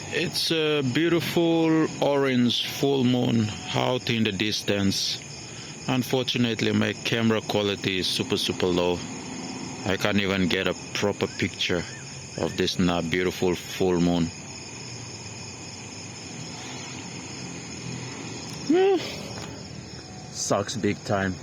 It's a beautiful orange full moon out in the distance. Unfortunately, my camera quality is super low. I can't even get a proper picture of this beautiful full moon. Sucks big time.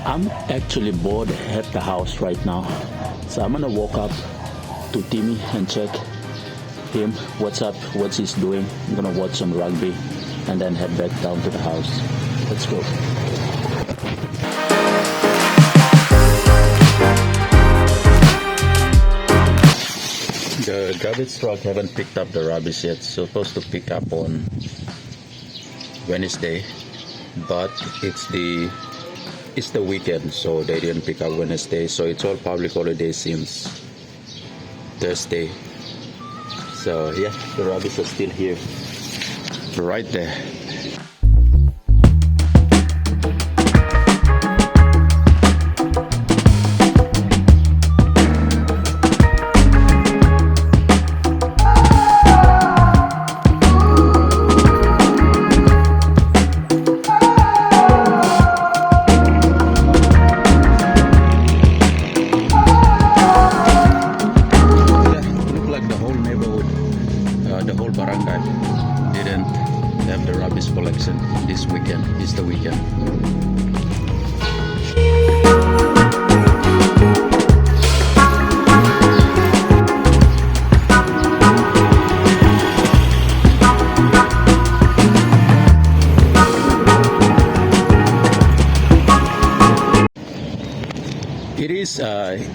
I'm actually bored at the house right now, so I'm gonna walk up to Timmy and check him, what's up, what he's doing. I'm gonna watch some rugby and then head back down to the house. Let's go. The garbage truck haven't picked up the rubbish yet. Supposed to pick up on Wednesday, but it's the weekend, so they didn't pick up Wednesday, so it's all public holiday since Thursday. So yeah, the rubbish are still here, right there. The whole barangay didn't have the rubbish collection this weekend. It's the weekend.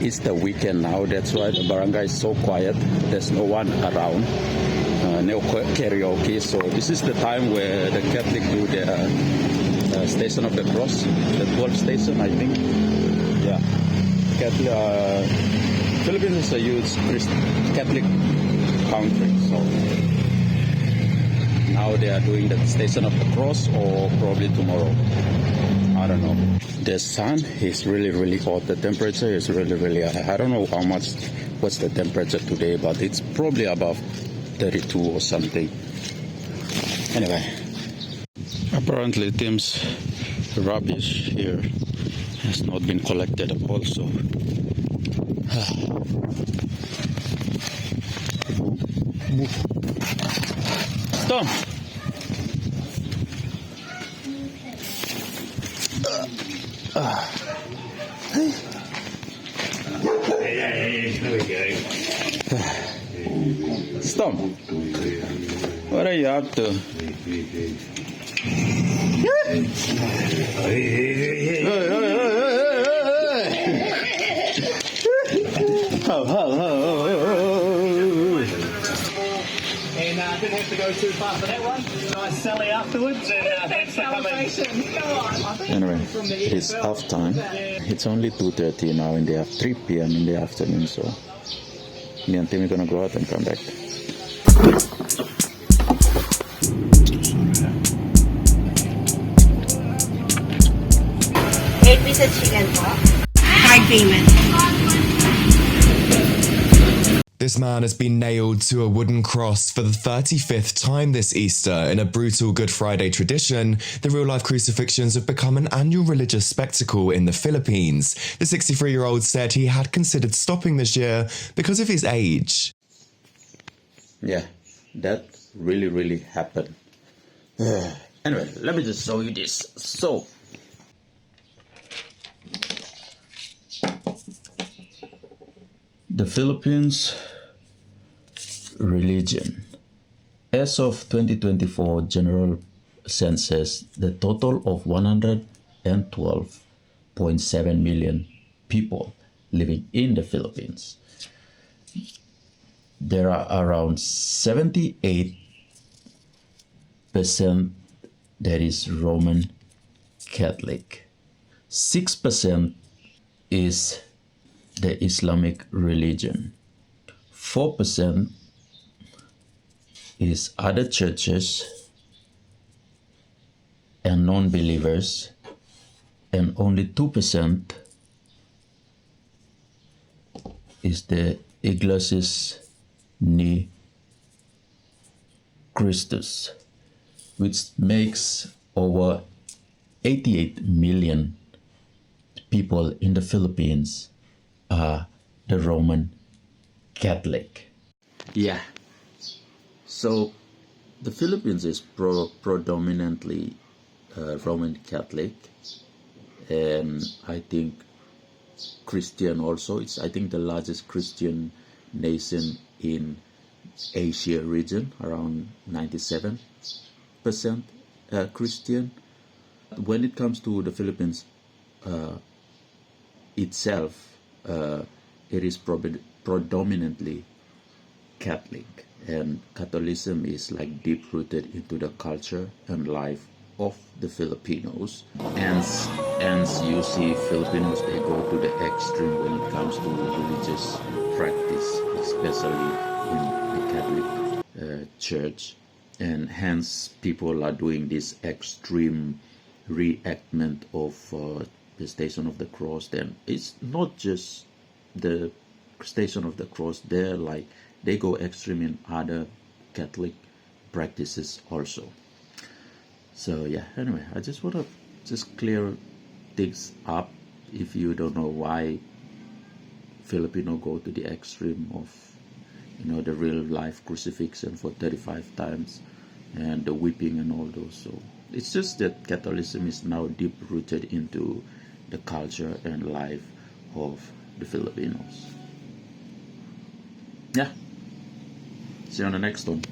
It's the weekend now. That's why the barangay is so quiet. There's no one around. No karaoke. So this is the time where the Catholic do the Station of the Cross, the 12th station, I think. Yeah, Catholic. Philippines is a huge Catholic country. So now they are doing the Station of the Cross, or probably tomorrow. I don't know. The sun is really hot. The temperature is really high. I don't know what's the temperature today, but it's probably above 32 or something. Anyway, apparently Tim's rubbish here has not been collected also. Tom! There we go. Stop. What are you up to? And didn't have to go too far for that one. Nice Sally afterwards. And thanks for coming. Go on. Anyway, it's half time. It's only 2:30 now in the 3 p.m. in the afternoon, so me and Tim are gonna go out and come back. piece of chicken po. Card payment. This man has been nailed to a wooden cross for the 35th time this Easter. In a brutal Good Friday tradition, the real-life crucifixions have become an annual religious spectacle in the Philippines. The 63-year-old said he had considered stopping this year because of his age. Yeah, that really happened. Anyway, let me just show you this. So, the Philippines religion. As of 2024 general census, the total of 112.7 million people living in the Philippines. There are around 78% that is Roman Catholic. 6% is the Islamic religion. 4% is other churches and non-believers, and only 2% is the Iglesias ni Christus, which makes over 88 million people in the Philippines are the Roman Catholic. Yeah. So the Philippines is predominantly Roman Catholic, and I think Christian also. It's, I think, the largest Christian nation in Asia region, around 97% Christian. When it comes to the Philippines itself, it is predominantly Catholic, and Catholicism is like deep rooted into the culture and life of the Filipinos. And you see Filipinos, they go to the extreme when it comes to religious practice, especially in the Catholic Church, and hence people are doing this extreme reenactment of the Station of the Cross. Then it's not just the Station of the Cross. They go extreme in other Catholic practices also. So yeah, anyway, I just want to just clear things up. If you don't know why Filipino go to the extreme of, the real life crucifixion for 35 times and the whipping and all those. So it's just that Catholicism is now deep rooted into the culture and life of the Filipinos. Yeah. See you on the next one.